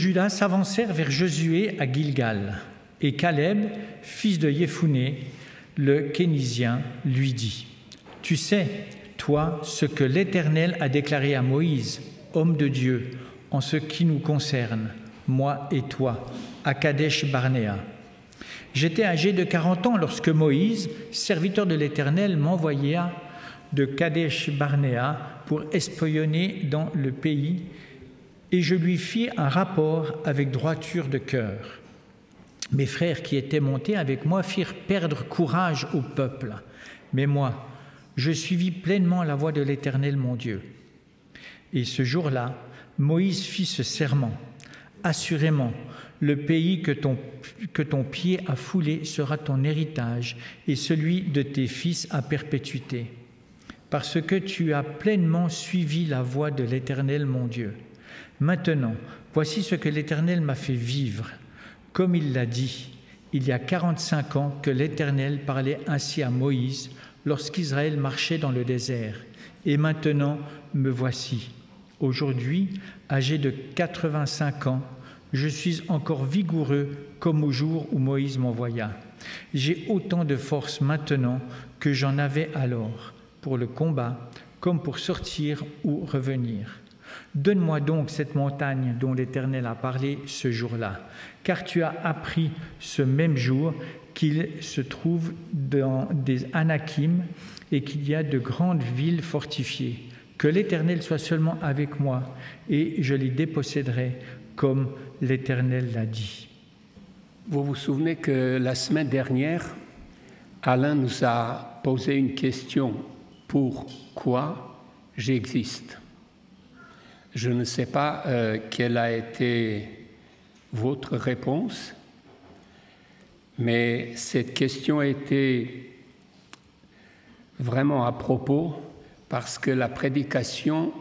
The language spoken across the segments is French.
Juda s'avancèrent vers Josué à Gilgal, et Caleb, fils de Jephunné, le Kénizien, lui dit : « Tu sais, toi, ce que l'Éternel a déclaré à Moïse, homme de Dieu, en ce qui nous concerne, moi et toi, à Kadesh-Barnéa. J'étais âgé de 40 ans lorsque Moïse, serviteur de l'Éternel, m'envoya de Kadesh-Barnéa pour espionner dans le pays, et je lui fis un rapport avec droiture de cœur. Mes frères qui étaient montés avec moi firent perdre courage au peuple, mais moi, je suivis pleinement la voie de l'Éternel mon Dieu. Et ce jour-là, Moïse fit ce serment : assurément, le pays que ton pied a foulé sera ton héritage et celui de tes fils à perpétuité, parce que tu as pleinement suivi la voie de l'Éternel mon Dieu. Maintenant, voici ce que l'Éternel m'a fait vivre. Comme il l'a dit, il y a 45 ans que l'Éternel parlait ainsi à Moïse lorsqu'Israël marchait dans le désert. Et maintenant, me voici. Aujourd'hui, âgé de 85 ans, je suis encore vigoureux comme au jour où Moïse m'envoya. J'ai autant de force maintenant que j'en avais alors, pour le combat, comme pour sortir ou revenir. Donne-moi donc cette montagne dont l'Éternel a parlé ce jour-là, car tu as appris ce même jour qu'il se trouve dans des Anakim et qu'il y a de grandes villes fortifiées. Que l'Éternel soit seulement avec moi, et je les déposséderai comme l'Éternel l'a dit. Vous vous souvenez que la semaine dernière, Alain nous a posé une question : pourquoi j'existe ? Je ne sais pas quelle a été votre réponse, mais cette question était vraiment à propos parce que la prédication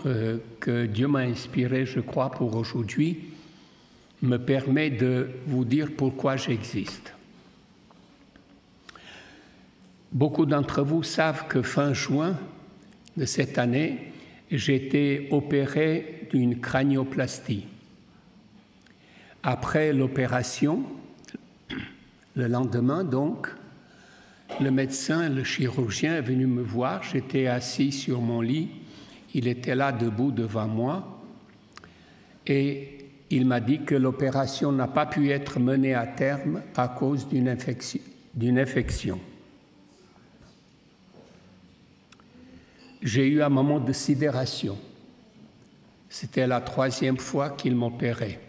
que Dieu m'a inspirée, je crois, pour aujourd'hui, me permet de vous dire pourquoi j'existe. Beaucoup d'entre vous savent que fin juin de cette année, j'ai été opéré d'une cranioplastie. Après l'opération, le lendemain donc, le médecin, le chirurgien est venu me voir. J'étais assis sur mon lit, il était là debout devant moi et il m'a dit que l'opération n'a pas pu être menée à terme à cause d'une infection. J'ai eu un moment de sidération. C'était la 3e fois qu'il m'opérait.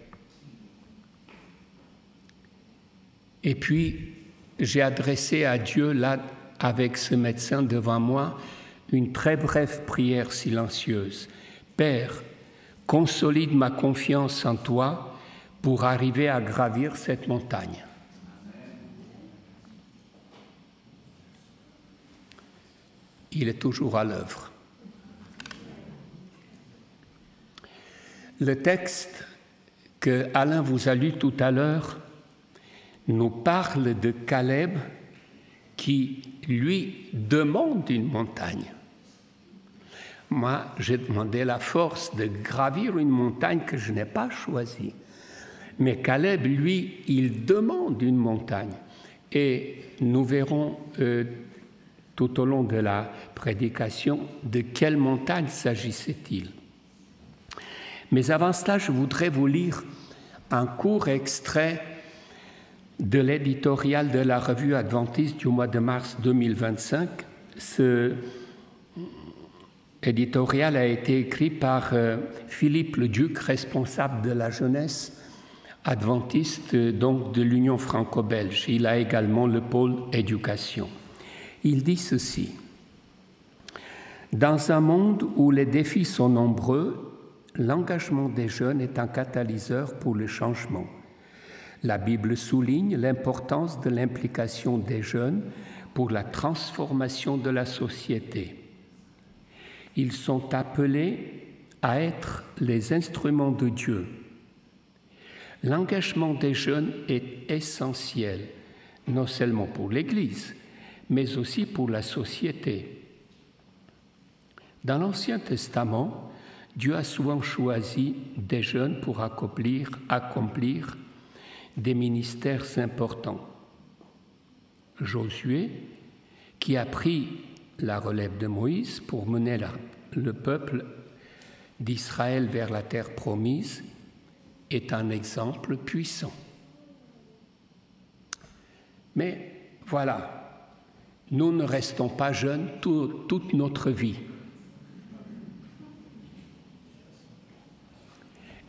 Et puis, j'ai adressé à Dieu, là, avec ce médecin devant moi, une très brève prière silencieuse. Père, consolide ma confiance en toi pour arriver à gravir cette montagne. Il est toujours à l'œuvre. Le texte que Alain vous a lu tout à l'heure nous parle de Caleb qui, lui, demande une montagne. Moi, j'ai demandé la force de gravir une montagne que je n'ai pas choisie. Mais Caleb, lui, il demande une montagne. Et nous verrons tout au long de la prédication de quelle montagne s'agissait-il. Mais avant cela, je voudrais vous lire un court extrait de l'éditorial de la revue adventiste du mois de mars 2025. Ce éditorial a été écrit par Philippe Leduc, responsable de la jeunesse adventiste donc de l'Union franco-belge. Il a également le pôle éducation. Il dit ceci : dans un monde où les défis sont nombreux, l'engagement des jeunes est un catalyseur pour le changement. La Bible souligne l'importance de l'implication des jeunes pour la transformation de la société. Ils sont appelés à être les instruments de Dieu. L'engagement des jeunes est essentiel, non seulement pour l'Église, mais aussi pour la société. Dans l'Ancien Testament, Dieu a souvent choisi des jeunes pour accomplir des ministères importants. Josué, qui a pris la relève de Moïse pour mener le peuple d'Israël vers la terre promise, est un exemple puissant. Mais voilà, nous ne restons pas jeunes toute notre vie.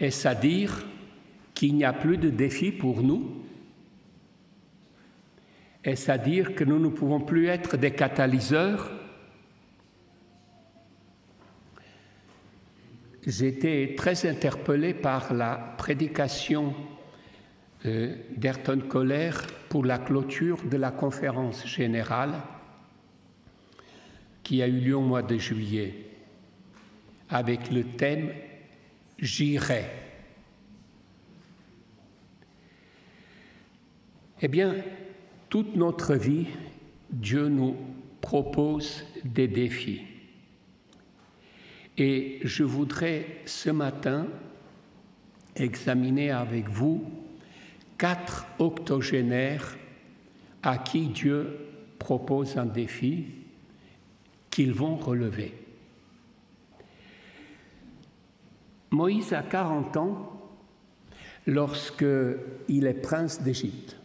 Est-ce à dire qu'il n'y a plus de défis pour nous? Est-ce à dire que nous ne pouvons plus être des catalyseurs? J'ai été très interpellé par la prédication d'Ayrton Koller pour la clôture de la conférence générale qui a eu lieu au mois de juillet avec le thème « J'irai ». Eh bien, toute notre vie, Dieu nous propose des défis. Et je voudrais ce matin examiner avec vous 4 octogénaires à qui Dieu propose un défi qu'ils vont relever. Moïse a 40 ans lorsqu'il est prince d'Égypte.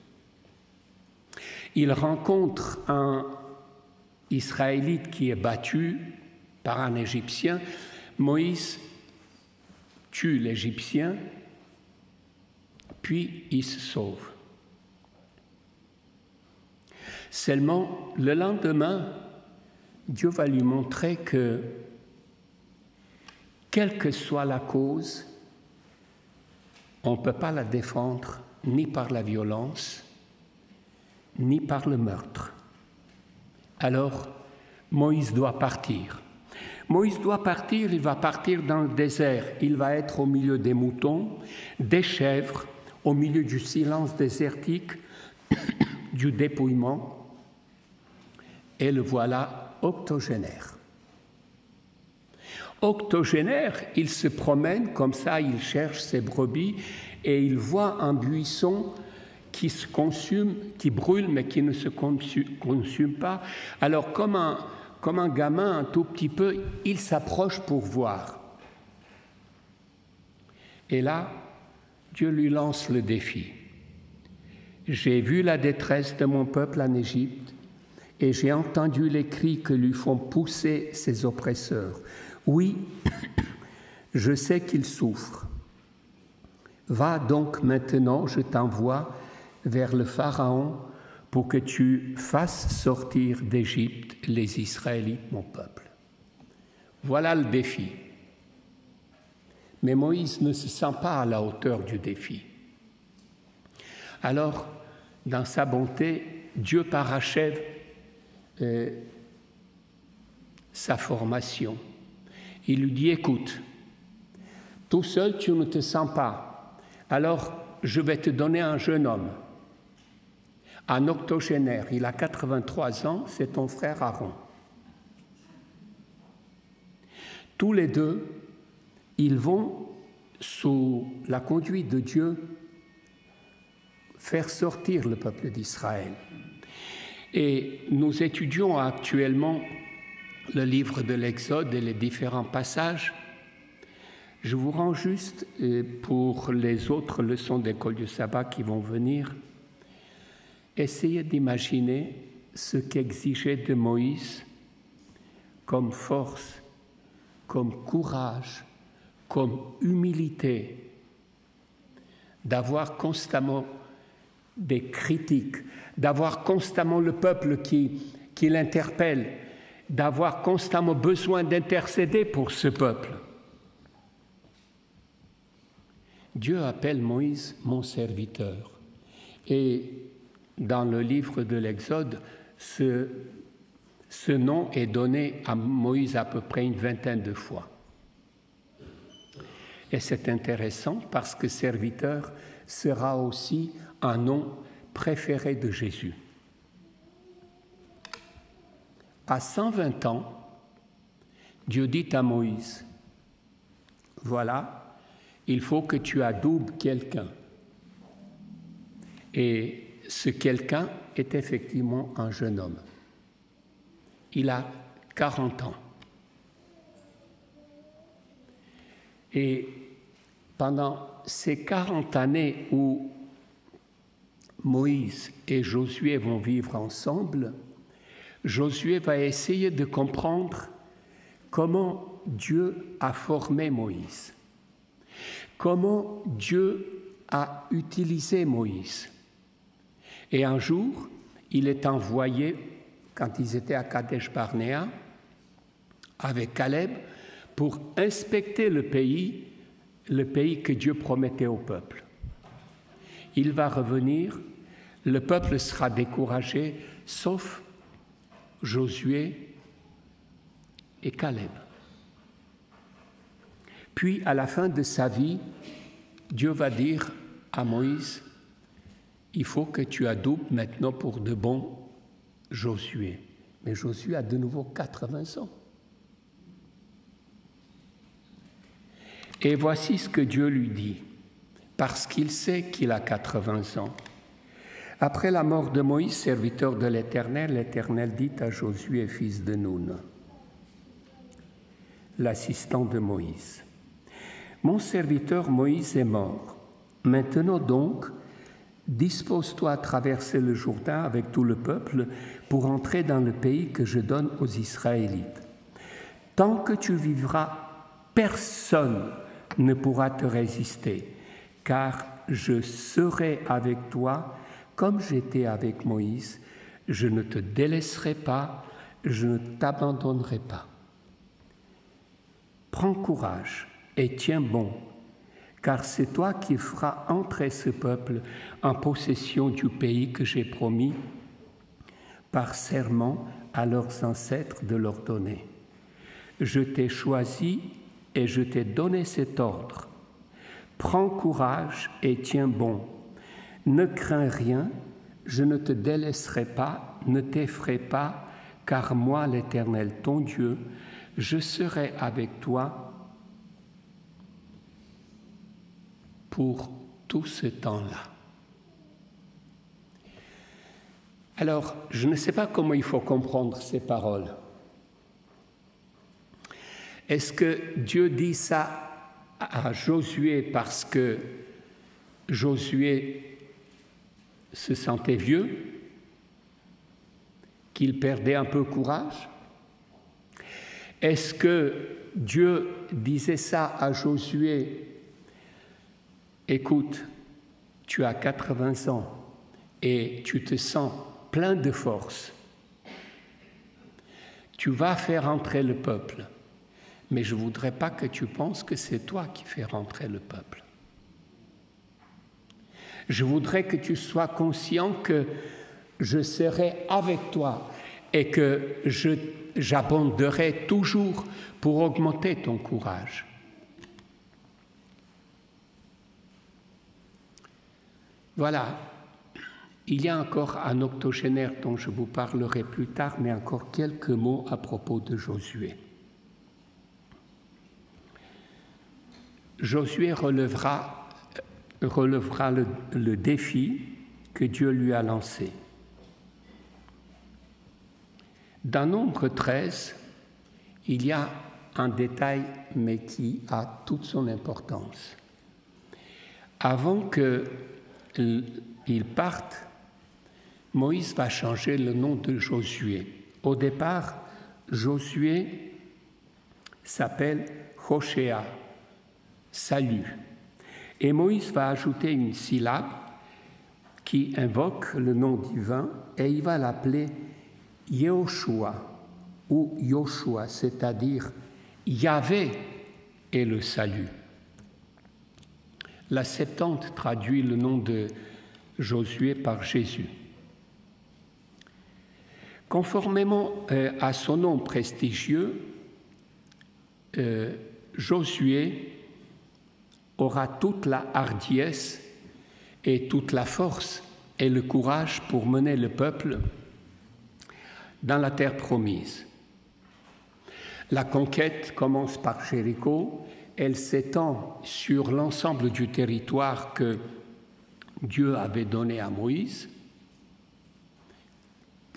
Il rencontre un Israélite qui est battu par un Égyptien. Moïse tue l'Égyptien, puis il se sauve. Seulement, le lendemain, Dieu va lui montrer que, quelle que soit la cause, on ne peut pas la défendre ni par la violence, ni par le meurtre. Alors, Moïse doit partir. Moïse doit partir, il va partir dans le désert. Il va être au milieu des moutons, des chèvres, au milieu du silence désertique, du dépouillement. Et le voilà octogénaire. Octogénaire, il se promène comme ça, il cherche ses brebis et il voit un buisson qui se consume, qui brûle mais qui ne se consume pas. Alors comme un gamin un tout petit peu, il s'approche pour voir. Et là, Dieu lui lance le défi. J'ai vu la détresse de mon peuple en Égypte et j'ai entendu les cris que lui font pousser ses oppresseurs. Oui, je sais qu'il souffre. Va donc maintenant, je t'envoie vers le Pharaon pour que tu fasses sortir d'Égypte les Israélites, mon peuple. Voilà le défi. Mais Moïse ne se sent pas à la hauteur du défi. Alors, dans sa bonté, Dieu parachève sa formation. Il lui dit, écoute, tout seul tu ne te sens pas, alors je vais te donner un jeune homme, un octogénaire, il a 83 ans, c'est ton frère Aaron. Tous les deux, ils vont, sous la conduite de Dieu, faire sortir le peuple d'Israël. Et nous étudions actuellement le livre de l'Exode et les différents passages. Je vous rends juste, pour les autres leçons d'école du sabbat qui vont venir, essayez d'imaginer ce qu'exigeait de Moïse comme force, comme courage, comme humilité, d'avoir constamment des critiques, d'avoir constamment le peuple qui l'interpelle, d'avoir constamment besoin d'intercéder pour ce peuple. Dieu appelle Moïse mon serviteur. Et dans le livre de l'Exode, ce nom est donné à Moïse à peu près une vingtaine de fois. Et c'est intéressant parce que serviteur sera aussi un nom préféré de Jésus. À 120 ans, Dieu dit à Moïse, voilà, il faut que tu adoubes quelqu'un. Et ce quelqu'un est effectivement un jeune homme. Il a 40 ans. Et pendant ces 40 années où Moïse et Josué vont vivre ensemble, Josué va essayer de comprendre comment Dieu a formé Moïse, comment Dieu a utilisé Moïse. Et un jour, il est envoyé, quand ils étaient à Kadesh Barnéa, avec Caleb, pour inspecter le pays que Dieu promettait au peuple. Il va revenir, le peuple sera découragé, sauf Josué et Caleb. Puis, à la fin de sa vie, Dieu va dire à Moïse, il faut que tu adoubes maintenant pour de bon Josué. Mais Josué a de nouveau 80 ans. Et voici ce que Dieu lui dit, parce qu'il sait qu'il a 80 ans. Après la mort de Moïse, serviteur de l'Éternel, l'Éternel dit à Josué, fils de Nun, l'assistant de Moïse, « Mon serviteur Moïse est mort. Maintenant donc, dispose-toi à traverser le Jourdain avec tout le peuple pour entrer dans le pays que je donne aux Israélites. Tant que tu vivras, personne ne pourra te résister, car je serai avec toi comme j'étais avec Moïse. Je ne te délaisserai pas, je ne t'abandonnerai pas. Prends courage et tiens bon, car c'est toi qui feras entrer ce peuple en possession du pays que j'ai promis par serment à leurs ancêtres de leur donner. Je t'ai choisi et je t'ai donné cet ordre. Prends courage et tiens bon. Ne crains rien, je ne te délaisserai pas, ne t'effraie pas, car moi, l'Éternel, ton Dieu, je serai avec toi pour tout ce temps-là. » Alors, je ne sais pas comment il faut comprendre ces paroles. Est-ce que Dieu dit ça à Josué parce que Josué se sentait vieux, qu'il perdait un peu courage? Est-ce que Dieu disait ça à Josué? Écoute, tu as 80 ans et tu te sens plein de force. Tu vas faire entrer le peuple, mais je ne voudrais pas que tu penses que c'est toi qui fais rentrer le peuple. Je voudrais que tu sois conscient que je serai avec toi et que j'abonderai toujours pour augmenter ton courage. Voilà, il y a encore un octogénaire dont je vous parlerai plus tard, mais encore quelques mots à propos de Josué. Josué relèvera le défi que Dieu lui a lancé. Dans Nombre 13, il y a un détail, mais qui a toute son importance. Avant qu'il parte, Moïse va changer le nom de Josué. Au départ, Josué s'appelle Hoshéa, salut. Et Moïse va ajouter une syllabe qui invoque le nom divin et il va l'appeler Yehoshua ou Yoshua, c'est-à-dire Yahvé est le salut. La Septante traduit le nom de Josué par Jésus. Conformément à son nom prestigieux, Josué aura toute la hardiesse et toute la force et le courage pour mener le peuple dans la terre promise. La conquête commence par Jéricho, elle s'étend sur l'ensemble du territoire que Dieu avait donné à Moïse,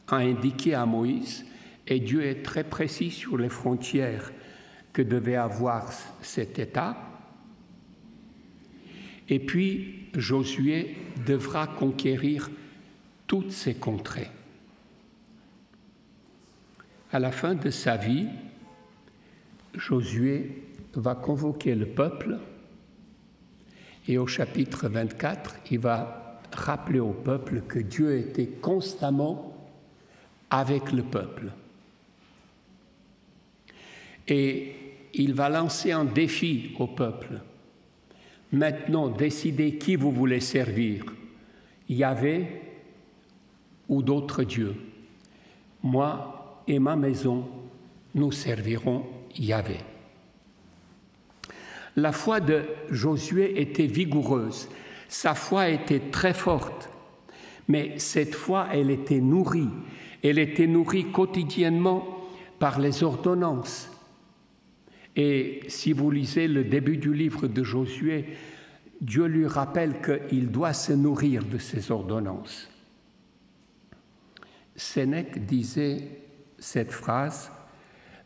a indiqué à Moïse, et Dieu est très précis sur les frontières que devait avoir cet État. Et puis, Josué devra conquérir toutes ces contrées. À la fin de sa vie, Josué va convoquer le peuple et au chapitre 24, il va rappeler au peuple que Dieu était constamment avec le peuple. Et il va lancer un défi au peuple. Maintenant, décidez qui vous voulez servir, Yahvé ou d'autres dieux. Moi et ma maison, nous servirons Yahvé. La foi de Josué était vigoureuse, sa foi était très forte, mais cette foi, elle était nourrie quotidiennement par les ordonnances. Et si vous lisez le début du livre de Josué, Dieu lui rappelle qu'il doit se nourrir de ces ordonnances. Sénèque disait cette phrase,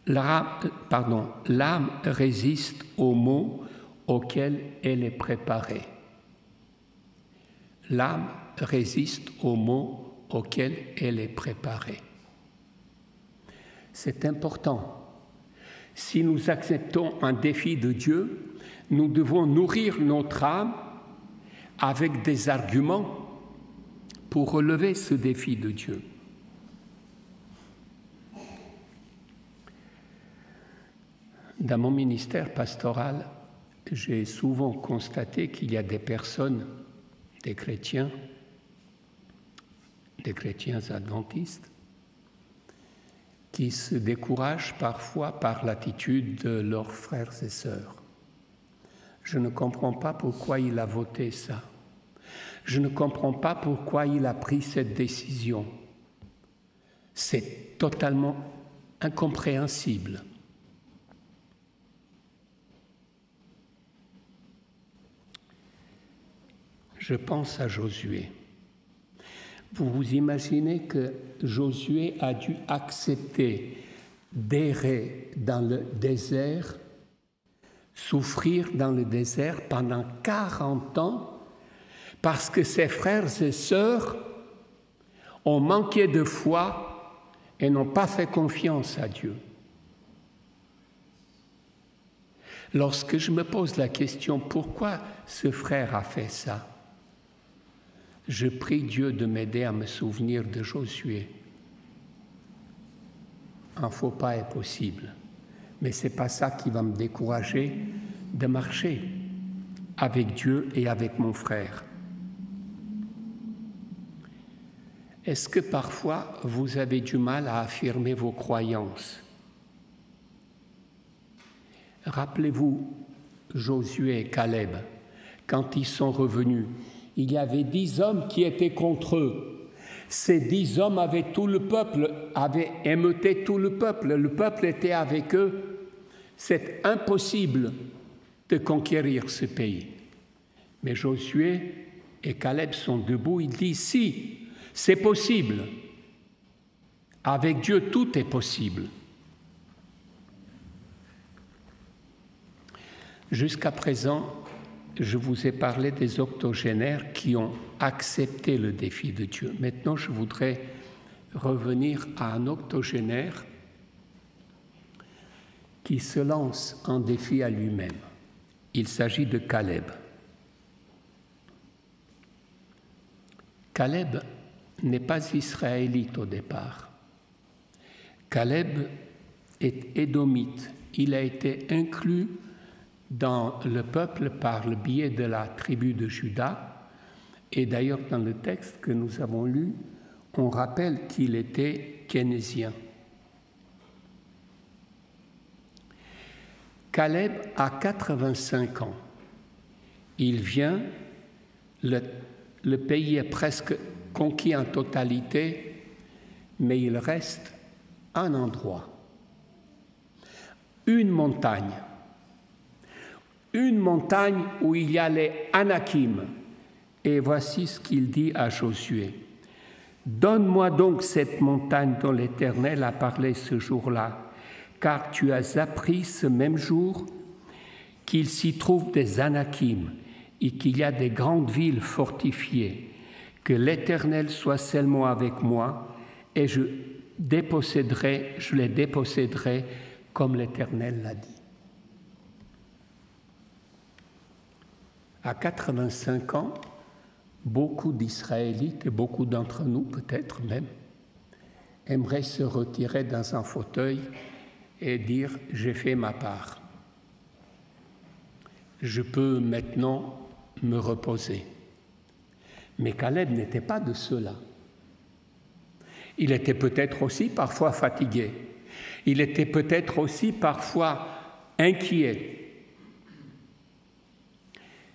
l'âme résiste aux maux auxquels elle est préparée. L'âme résiste aux maux auxquels elle est préparée. C'est important. Si nous acceptons un défi de Dieu, nous devons nourrir notre âme avec des arguments pour relever ce défi de Dieu. Dans mon ministère pastoral, j'ai souvent constaté qu'il y a des personnes, des chrétiens adventistes, qui se découragent parfois par l'attitude de leurs frères et sœurs. Je ne comprends pas pourquoi il a voté ça. Je ne comprends pas pourquoi il a pris cette décision. C'est totalement incompréhensible. Je pense à Josué. Vous vous imaginez que Josué a dû accepter d'errer dans le désert, souffrir dans le désert pendant 40 ans parce que ses frères et sœurs ont manqué de foi et n'ont pas fait confiance à Dieu. Lorsque je me pose la question pourquoi ce frère a fait ça, je prie Dieu de m'aider à me souvenir de Josué. Un faux pas est possible, mais ce n'est pas ça qui va me décourager de marcher avec Dieu et avec mon frère. Est-ce que parfois vous avez du mal à affirmer vos croyances? Rappelez-vous Josué et Caleb, quand ils sont revenus, il y avait 10 hommes qui étaient contre eux. Ces 10 hommes avaient émeuté tout le peuple était avec eux. C'est impossible de conquérir ce pays. Mais Josué et Caleb sont debout, ils disent si, c'est possible. Avec Dieu, tout est possible. Jusqu'à présent, je vous ai parlé des octogénaires qui ont accepté le défi de Dieu. Maintenant, je voudrais revenir à un octogénaire qui se lance un défi à lui-même. Il s'agit de Caleb. Caleb n'est pas israélite au départ. Caleb est édomite. Il a été inclus dans le peuple par le biais de la tribu de Juda. Et d'ailleurs, dans le texte que nous avons lu, on rappelle qu'il était keynésien. Caleb a 85 ans. Il vient, le pays est presque conquis en totalité, mais il reste un endroit, une montagne, une montagne où il y a les Anakim. Et voici ce qu'il dit à Josué. Donne-moi donc cette montagne dont l'Éternel a parlé ce jour-là, car tu as appris ce même jour qu'il s'y trouve des Anakim et qu'il y a des grandes villes fortifiées. Que l'Éternel soit seulement avec moi et je les déposséderai comme l'Éternel l'a dit. À 85 ans, beaucoup d'Israélites, et beaucoup d'entre nous peut-être même, aimeraient se retirer dans un fauteuil et dire « j'ai fait ma part. Je peux maintenant me reposer ». Mais Caleb n'était pas de ceux-là. Il était peut-être aussi parfois fatigué. Il était peut-être aussi parfois inquiet.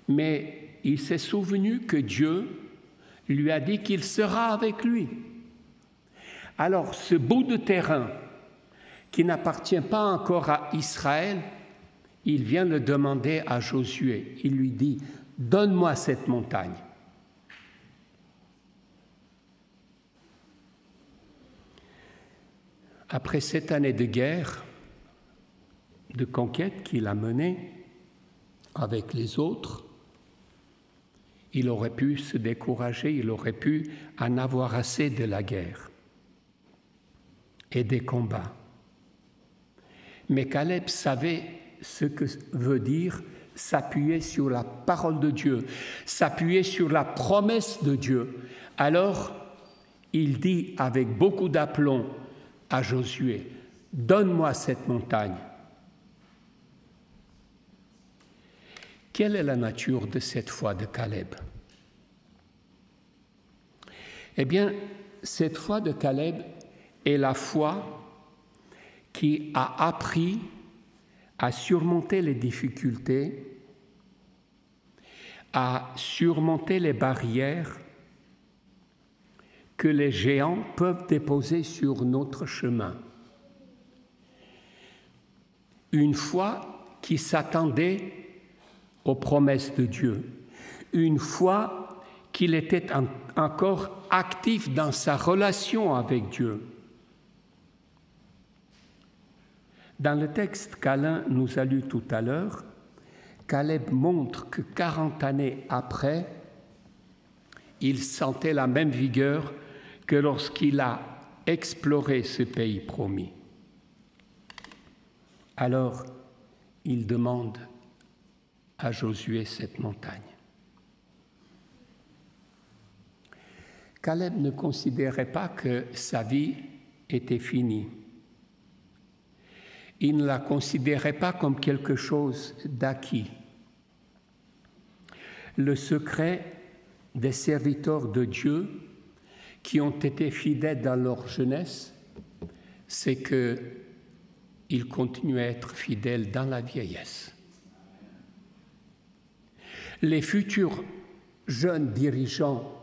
Mais il s'est souvenu que Dieu lui a dit qu'il sera avec lui. Alors, ce bout de terrain qui n'appartient pas encore à Israël, il vient le demander à Josué. Il lui dit « Donne-moi cette montagne ». Après 7 années de guerre, de conquête qu'il a menée avec les autres, il aurait pu se décourager, il aurait pu en avoir assez de la guerre et des combats. Mais Caleb savait ce que veut dire s'appuyer sur la parole de Dieu, s'appuyer sur la promesse de Dieu. Alors, il dit avec beaucoup d'aplomb à Josué, « Donne-moi cette montagne ». Quelle est la nature de cette foi de Caleb? Eh bien, cette foi de Caleb est la foi qui a appris à surmonter les difficultés, à surmonter les barrières que les géants peuvent déposer sur notre chemin. Une foi qui s'attendait aux promesses de Dieu, une foi qu'il était encore actif dans sa relation avec Dieu. Dans le texte qu'Alain nous a lu tout à l'heure, Caleb montre que 40 années après, il sentait la même vigueur que lorsqu'il a exploré ce pays promis. Alors, il demande à Josué cette montagne. Caleb ne considérait pas que sa vie était finie. Il ne la considérait pas comme quelque chose d'acquis. Le secret des serviteurs de Dieu qui ont été fidèles dans leur jeunesse, c'est qu'ils continuent à être fidèles dans la vieillesse. Les futurs jeunes dirigeants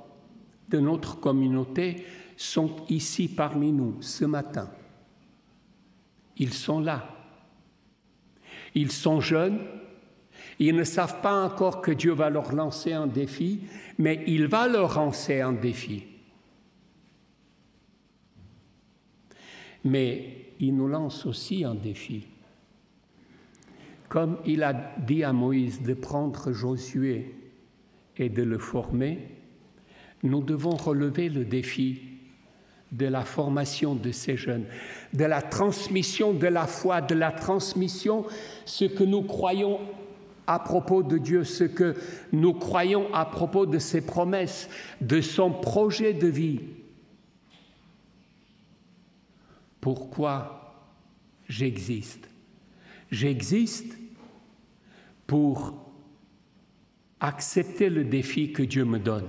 de notre communauté sont ici parmi nous ce matin. Ils sont là. Ils sont jeunes. Ils ne savent pas encore que Dieu va leur lancer un défi, mais il va leur lancer un défi. Mais il nous lance aussi un défi. Comme il a dit à Moïse de prendre Josué et de le former, nous devons relever le défi de la formation de ces jeunes, de la transmission de la foi, de la transmission, ce que nous croyons à propos de Dieu, ce que nous croyons à propos de ses promesses, de son projet de vie. Pourquoi j'existe? J'existe pour accepter le défi que Dieu me donne.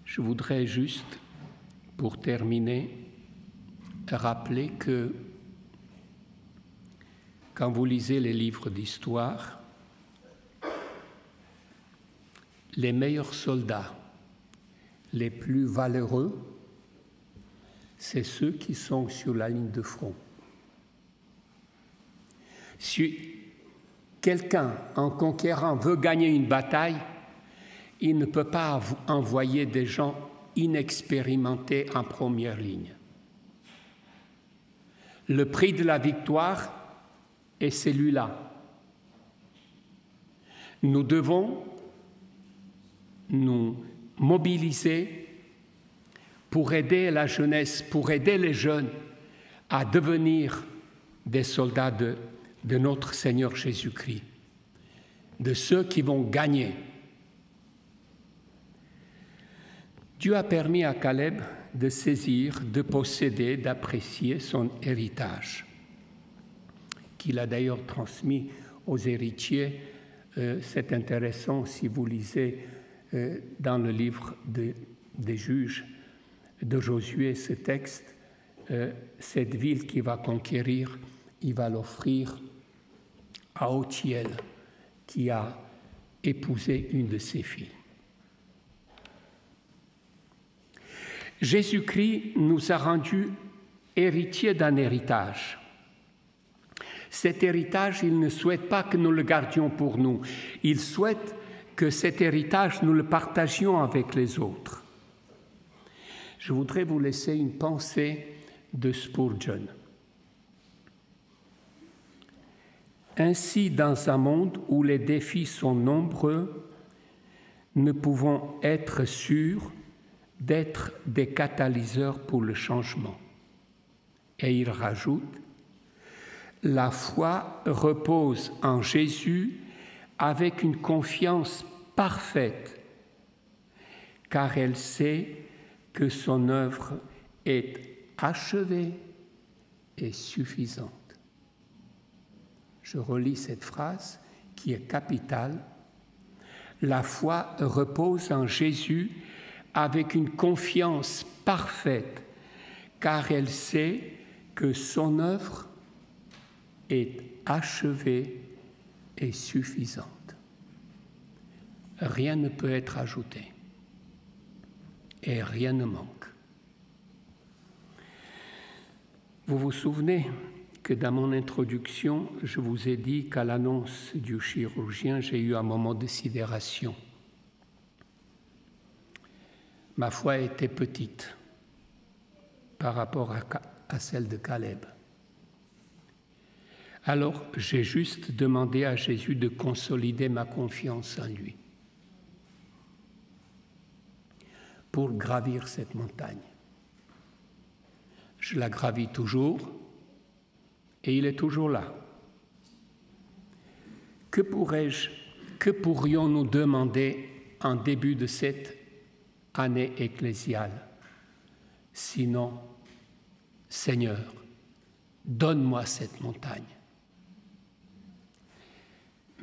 Je voudrais juste, pour terminer, rappeler que quand vous lisez les livres d'histoire, les meilleurs soldats, les plus valeureux, c'est ceux qui sont sur la ligne de front. Si quelqu'un, en conquérant, veut gagner une bataille, il ne peut pas envoyer des gens inexpérimentés en première ligne. Le prix de la victoire est celui-là. Nous devons nous mobiliser pour aider la jeunesse, pour aider les jeunes à devenir des soldats de notre Seigneur Jésus-Christ, de ceux qui vont gagner. Dieu a permis à Caleb de saisir, de posséder, d'apprécier son héritage, qu'il a d'ailleurs transmis aux héritiers. C'est intéressant si vous lisez dans le livre des Juges de Josué ce texte, cette ville qu'il va conquérir, il va l'offrir à Othiel, qui a épousé une de ses filles. Jésus-Christ nous a rendus héritiers d'un héritage. Cet héritage, il ne souhaite pas que nous le gardions pour nous. Il souhaite que cet héritage, nous le partagions avec les autres. Je voudrais vous laisser une pensée de Spurgeon. Ainsi, dans un monde où les défis sont nombreux, nous pouvons être sûrs d'être des catalyseurs pour le changement. Et il rajoute, la foi repose en Jésus avec une confiance parfaite, car elle sait que son œuvre est achevée et suffisante. Je relis cette phrase qui est capitale. La foi repose en Jésus avec une confiance parfaite, car elle sait que son œuvre est achevée et suffisante. Rien ne peut être ajouté et rien ne manque. Vous vous souvenez que dans mon introduction, je vous ai dit qu'à l'annonce du chirurgien, j'ai eu un moment de sidération. Ma foi était petite par rapport à celle de Caleb. Alors, j'ai juste demandé à Jésus de consolider ma confiance en lui pour gravir cette montagne. Je la gravis toujours et il est toujours là. Que pourrions-nous demander en début de cette année ecclésiale, sinon, Seigneur, donne-moi cette montagne.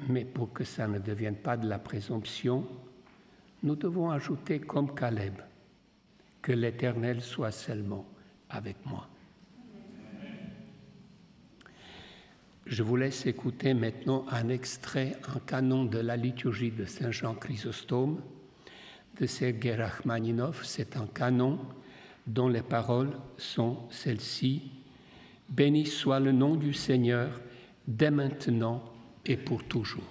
Mais pour que ça ne devienne pas de la présomption, nous devons ajouter comme Caleb, que l'Éternel soit seulement avec moi. Je vous laisse écouter maintenant un extrait, un canon de la liturgie de Saint Jean Chrysostome, de Sergueï Rachmaninov. C'est un canon dont les paroles sont celles-ci. « Béni soit le nom du Seigneur, dès maintenant et pour toujours. »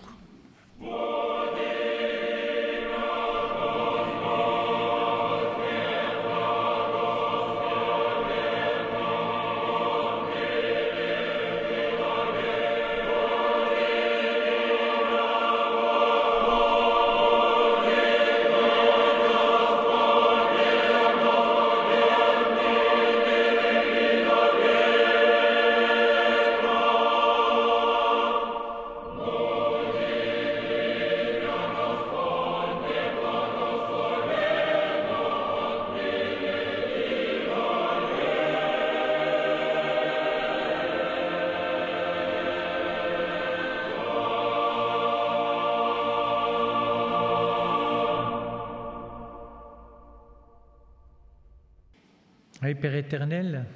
Oui, Père éternel,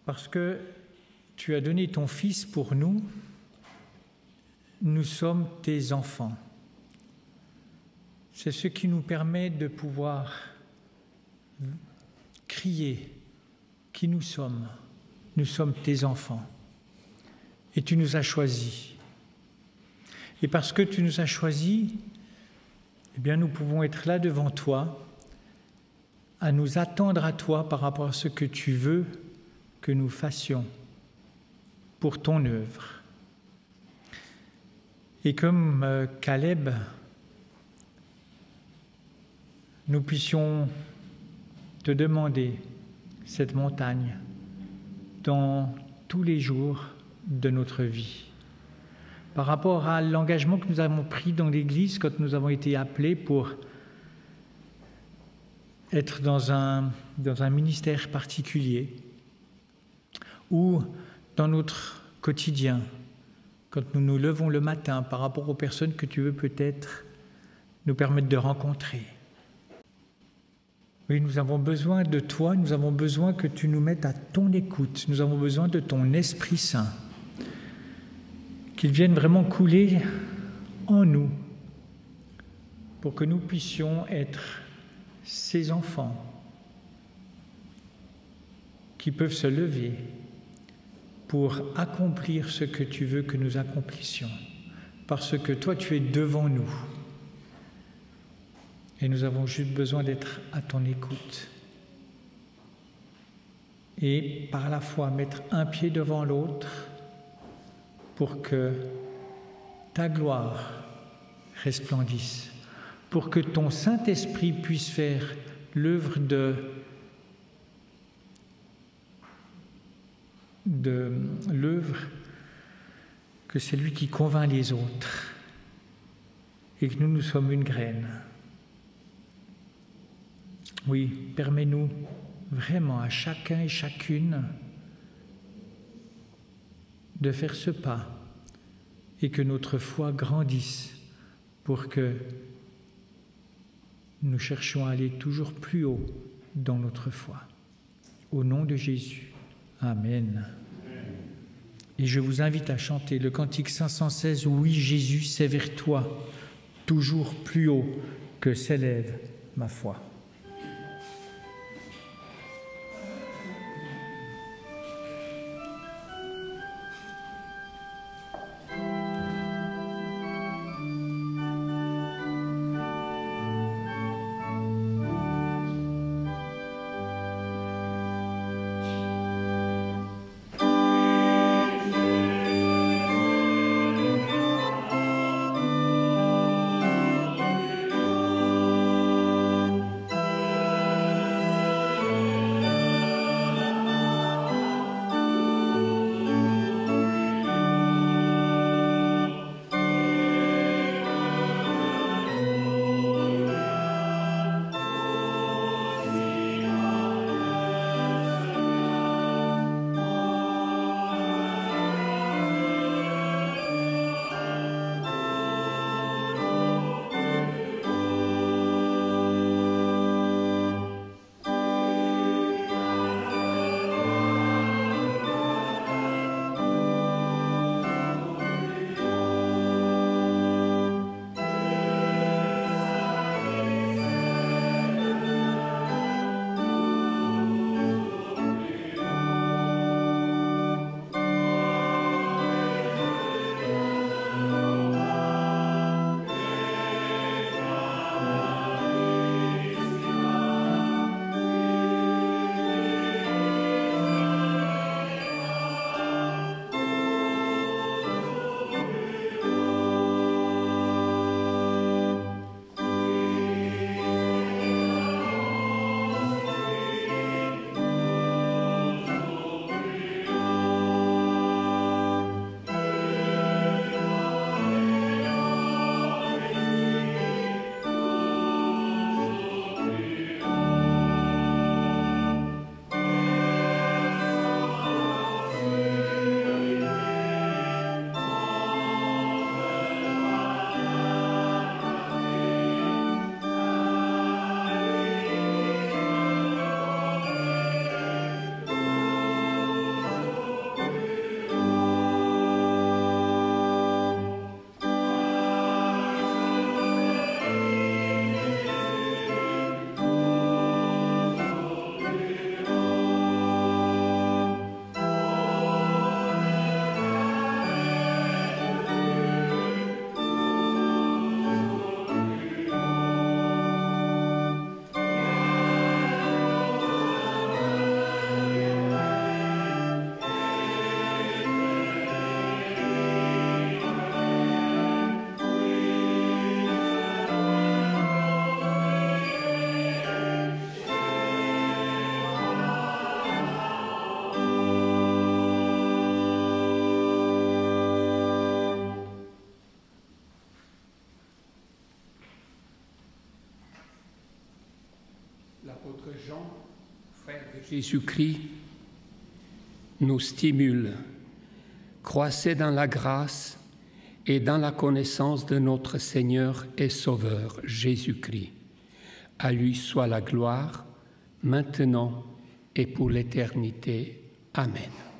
parce que tu as donné ton Fils pour nous, nous sommes tes enfants. C'est ce qui nous permet de pouvoir crier qui nous sommes. Nous sommes tes enfants. Et tu nous as choisis. Et parce que tu nous as choisis, eh bien, nous pouvons être là devant toi, à nous attendre à toi par rapport à ce que tu veux que nous fassions pour ton œuvre. Et comme Caleb, nous puissions te demander cette montagne dans tous les jours de notre vie. Par rapport à l'engagement que nous avons pris dans l'Église quand nous avons été appelés pour être dans un ministère particulier, ou dans notre quotidien, quand nous nous levons le matin par rapport aux personnes que tu veux peut-être nous permettre de rencontrer. Oui, nous avons besoin de toi, nous avons besoin que tu nous mettes à ton écoute, nous avons besoin de ton Esprit Saint, qu'il vienne vraiment couler en nous pour que nous puissions être ces enfants qui peuvent se lever pour accomplir ce que tu veux que nous accomplissions, parce que toi tu es devant nous et nous avons juste besoin d'être à ton écoute et par la foi mettre un pied devant l'autre pour que ta gloire resplendisse, pour que ton Saint-Esprit puisse faire l'œuvre de l'œuvre que c'est lui qui convainc les autres et que nous sommes une graine. Oui, permets-nous vraiment à chacun et chacune de faire ce pas et que notre foi grandisse pour que nous cherchions à aller toujours plus haut dans notre foi. Au nom de Jésus. Amen. Et je vous invite à chanter le cantique 516, « Oui, Jésus, c'est vers toi, toujours plus haut que s'élève ma foi. » Jean, frère de Jésus-Christ, nous stimule. Croissez dans la grâce et dans la connaissance de notre Seigneur et Sauveur Jésus-Christ. À lui soit la gloire, maintenant et pour l'éternité. Amen.